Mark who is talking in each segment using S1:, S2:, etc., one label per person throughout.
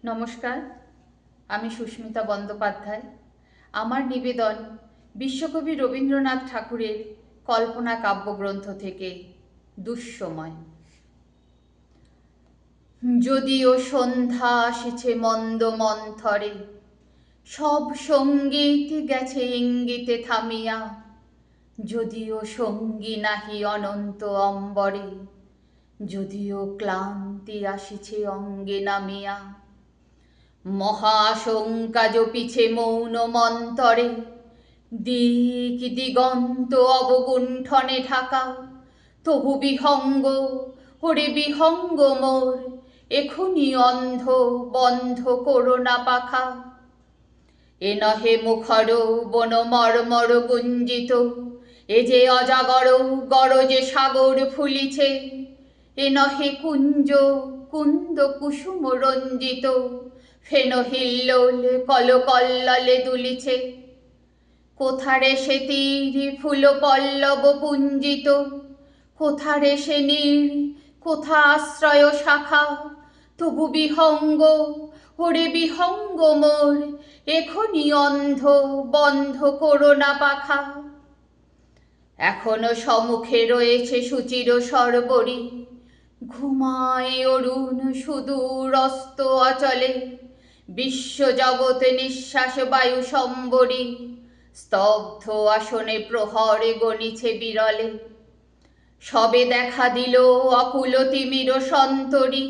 S1: নমস্কার, আমি সুস্মিতা বন্দ্যোপাধ্যায়। আমার নিবেদন বিশ্বকবি রবীন্দ্রনাথ ঠাকুরের কল্পনা কাব্যগ্রন্থ থেকে দুঃসময়। যদিও সন্ধ্যা আসিছে মন্দ মন্থরে, সব সঙ্গীত গেছে ইঙ্গিতে থামিয়া। যদিও সঙ্গী নাহি অনন্ত অম্বরে, যদিও ক্লান্তি আসিছে অঙ্গে নামিয়া। মহাশঙ্কা জপিছে মৌন মন্তরে, দিক দিগন্ত অবগুণ্ঠনে ঢাকা। তবু বিহঙ্গ, ওরে বিহঙ্গ মোর, এখনি অন্ধ বন্ধ করো না পাখা। এ নহে মুখর বন মর্মর গুঞ্জিত, এ যে অজাগর গরজে সাগর ফুলিছে। এ নহে কুঞ্জ কুন্দ কুসুম রঞ্জিত, ফেন হিল্লোল কলকল্ললে দুলিছে। কোথারে সে তীর ফুল পল্লব পুঞ্জিত, কোথারে সে নীর, কোথা আশ্রয় শাখা। তবু বিহঙ্গ, ওরে বিহঙ্গ মোর, এখনি অন্ধ বন্ধ করো না পাখা। এখনো সম্মুখে রয়েছে সুচির সরবরি, ঘুমায় অরুণ সুদূর অস্ত অচলে। বিশ্বজগৎ নিঃশ্বাস বায়ু সম্বরী, স্তব্ধ আসনে প্রহরে গণিছে বিরলে। সবে দেখা দিল অকুল তিমির সন্তরী,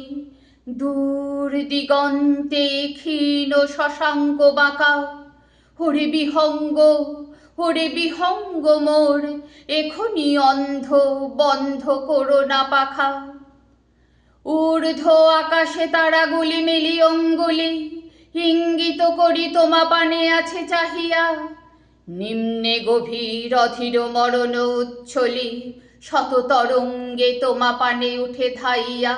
S1: দূর দিগন্তে ক্ষীণ শশাঙ্ক বাঁকা। ওরে বিহঙ্গ, ওরে বিহঙ্গ মোর, এখনি অন্ধ বন্ধ করো না পাখা। ঊর্ধ্ব আকাশে তারাগুলি মেলি অঙ্গুলি, ইঙ্গিত করি তোমা পানে আছে চাহিয়া। নিম্নে গভীর অধীর মরণ উচ্ছলি, শত তরঙ্গে তোমা পানে উঠে ধাইয়া।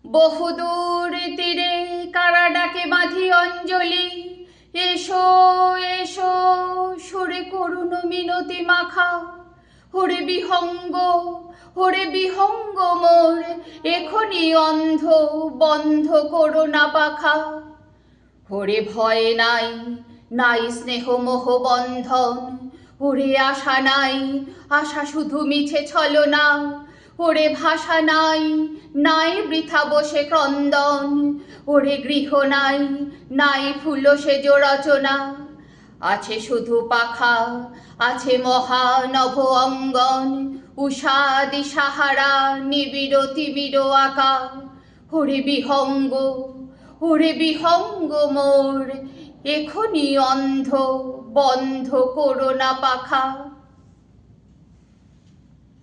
S1: বহুদূর তীরে কারা ডাকে বাঁধি অঞ্জলি, এসো এসো সুরে করুণ মিনতি মাখা। ওরে বিহঙ্গ, ওরে বিহঙ্গ মোর, এখনি অন্ধ বন্ধ করো না পাখা। ওরে ভয় নাই, নাই স্নেহ মোহ বন্ধন, ওরে আশা নাই, আশা শুধু মিছে ছলনা। ওরে ভাষা নাই, নাই বৃথা বসে ক্রন্দন, ওরে গৃহ নাই, নাই ফুল সেজ রচনা। আছে শুধু পাখা, আছে মহানভ অঙ্গন, উষা দিশাহারা নিবিড় তিমির আকা। ওরে বিহঙ্গ, ওরে বিহঙ্গ মোর, এখনি অন্ধ বন্ধ করো না পাখা।